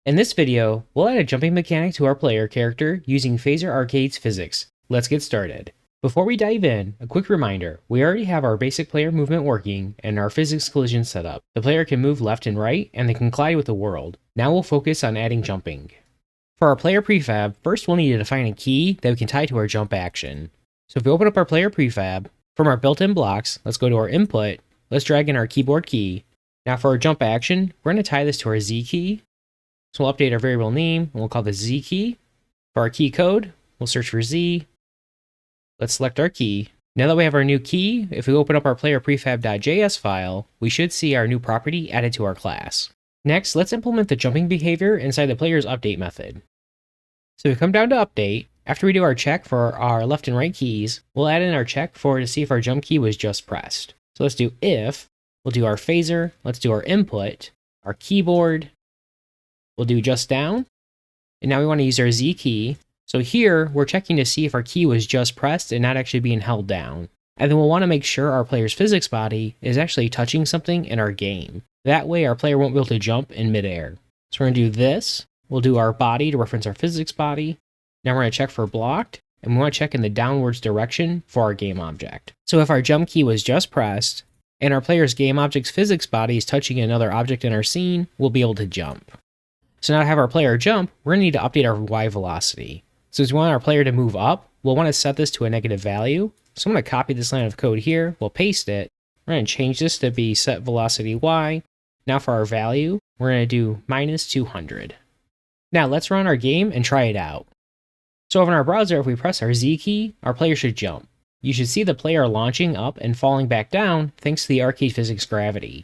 In this video, we'll add a jumping mechanic to our player character using Phaser Arcade's physics. Let's get started. Before we dive in, a quick reminder, we already have our basic player movement working and our physics collision set up. The player can move left and right, and they can collide with the world. Now we'll focus on adding jumping. For our player prefab, first we'll need to define a key that we can tie to our jump action. So if we open up our player prefab, from our built-in blocks, let's go to our input, let's drag in our keyboard key. Now for our jump action, we're going to tie this to our Z key. So we'll update our variable name, and we'll call this Z key. For our key code, we'll search for Z. Let's select our key. Now that we have our new key, if we open up our player prefab.js file, we should see our new property added to our class. Next, let's implement the jumping behavior inside the player's update method. So we come down to update. After we do our check for our left and right keys, we'll add in our check to see if our jump key was just pressed. So let's do if, we'll do our phaser, let's do our input, our keyboard, we'll do just down, and now we want to use our Z key. So here, we're checking to see if our key was just pressed and not actually being held down. And then we'll want to make sure our player's physics body is actually touching something in our game. That way our player won't be able to jump in midair. So we're going to do this, we'll do our body to reference our physics body. Now we're going to check for blocked, and we want to check in the downwards direction for our game object. So if our jump key was just pressed, and our player's game object's physics body is touching another object in our scene, we'll be able to jump. So now to have our player jump, we're going to need to update our Y velocity. So as we want our player to move up, we'll want to set this to a negative value. So I'm going to copy this line of code here, we'll paste it. We're going to change this to be set velocity Y. Now for our value, we're going to do minus 200. Now let's run our game and try it out. So over in our browser, if we press our Z key, our player should jump. You should see the player launching up and falling back down thanks to the arcade physics gravity.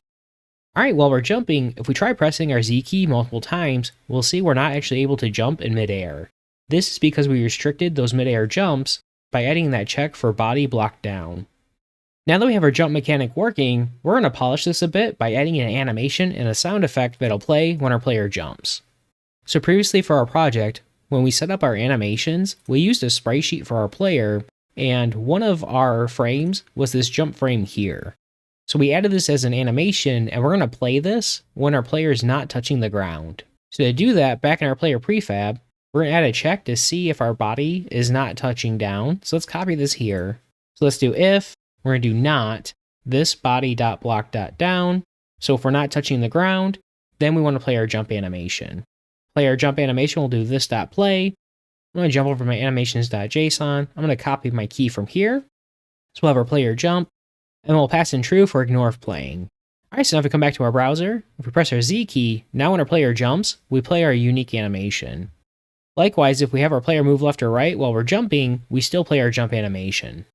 Alright, while we're jumping, if we try pressing our Z key multiple times, we'll see we're not actually able to jump in midair. This is because we restricted those midair jumps by adding that check for body blocked down. Now that we have our jump mechanic working, we're going to polish this a bit by adding an animation and a sound effect that'll play when our player jumps. So previously for our project, when we set up our animations, we used a sprite sheet for our player, and one of our frames was this jump frame here. So we added this as an animation, and we're going to play this when our player is not touching the ground. So to do that, back in our player prefab, we're going to add a check to see if our body is not touching down. So let's copy this here. So let's do if, we're going to do not, this body.block.down. So if we're not touching the ground, then we want to play our jump animation. Play our jump animation, we'll do this.play. I'm going to jump over to my animations.json. I'm going to copy my key from here. So we'll have our player jump, and we'll pass in true for ignore if playing. Alright, so now if we come back to our browser, if we press our Z key, now when our player jumps, we play our unique animation. Likewise, if we have our player move left or right while we're jumping, we still play our jump animation.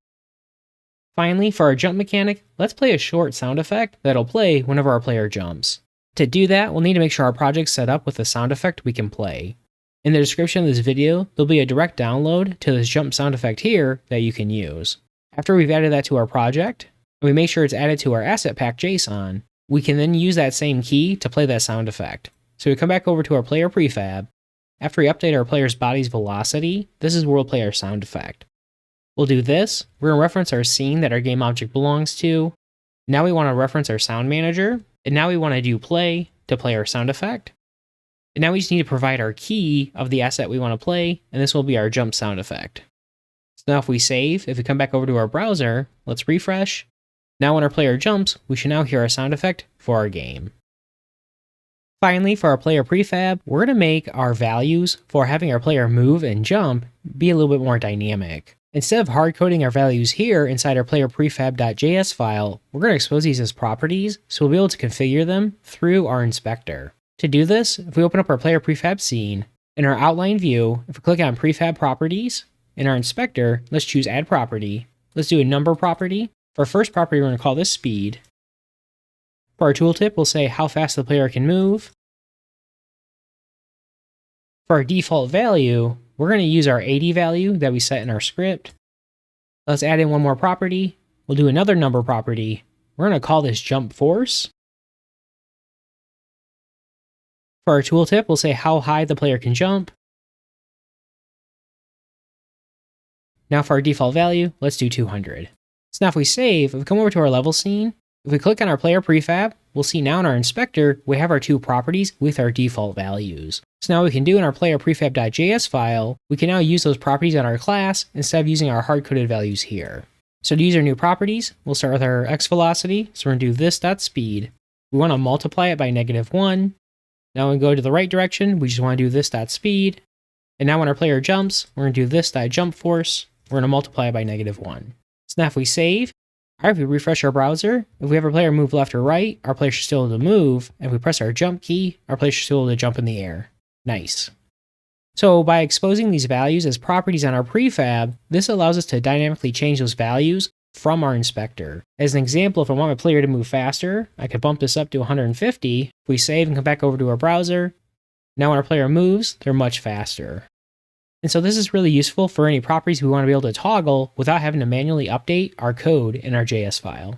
Finally, for our jump mechanic, let's play a short sound effect that'll play whenever our player jumps. To do that, we'll need to make sure our project's set up with a sound effect we can play. In the description of this video, there'll be a direct download to this jump sound effect here that you can use. After we've added that to our project, and we make sure it's added to our asset pack JSON, we can then use that same key to play that sound effect. So we come back over to our player prefab. After we update our player's body's velocity, this is where we'll play our sound effect. We'll do this. We're going to reference our scene that our game object belongs to. Now we want to reference our sound manager. And now we want to do play to play our sound effect. And now we just need to provide our key of the asset we want to play, and this will be our jump sound effect. So now if we save, if we come back over to our browser, let's refresh. Now when our player jumps, we should now hear our sound effect for our game. Finally, for our player prefab, we're going to make our values for having our player move and jump be a little bit more dynamic. Instead of hard-coding our values here inside our player prefab.js file, we're going to expose these as properties, so we'll be able to configure them through our inspector. To do this, if we open up our player prefab scene, in our outline view, if we click on prefab properties, in our inspector, let's choose add property. Let's do a number property. For our first property, we're going to call this speed. For our tooltip, we'll say how fast the player can move. For our default value, we're going to use our 80 value that we set in our script. Let's add in one more property. We'll do another number property. We're going to call this jump force. For our tooltip, we'll say how high the player can jump. Now for our default value, let's do 200. So now if we save, if we come over to our level scene, if we click on our player prefab, we'll see now in our inspector, we have our two properties with our default values. So now what we can do in our player prefab.js file, we can now use those properties on our class instead of using our hard-coded values here. So to use our new properties, we'll start with our x velocity. So we're going to do this.speed. We want to multiply it by -1. Now when we go to the right direction, we just want to do this.speed. And now when our player jumps, we're going to do this.jump force. We're going to multiply it by -1. So now if we save, if we refresh our browser, if we have our player move left or right, our player should still be able to move. If we press our jump key, our player should still be able to jump in the air. Nice. So by exposing these values as properties on our prefab, this allows us to dynamically change those values from our inspector. As an example, if I want my player to move faster, I could bump this up to 150. If we save and come back over to our browser, now when our player moves, they're much faster. And so this is really useful for any properties we want to be able to toggle without having to manually update our code in our JS file.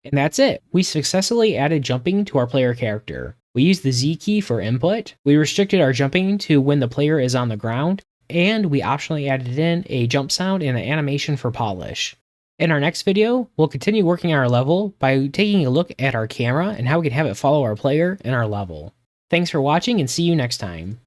And that's it. We successfully added jumping to our player character. We used the Z key for input, we restricted our jumping to when the player is on the ground, and we optionally added in a jump sound and an animation for polish. In our next video, we'll continue working on our level by taking a look at our camera and how we can have it follow our player in our level. Thanks for watching and see you next time.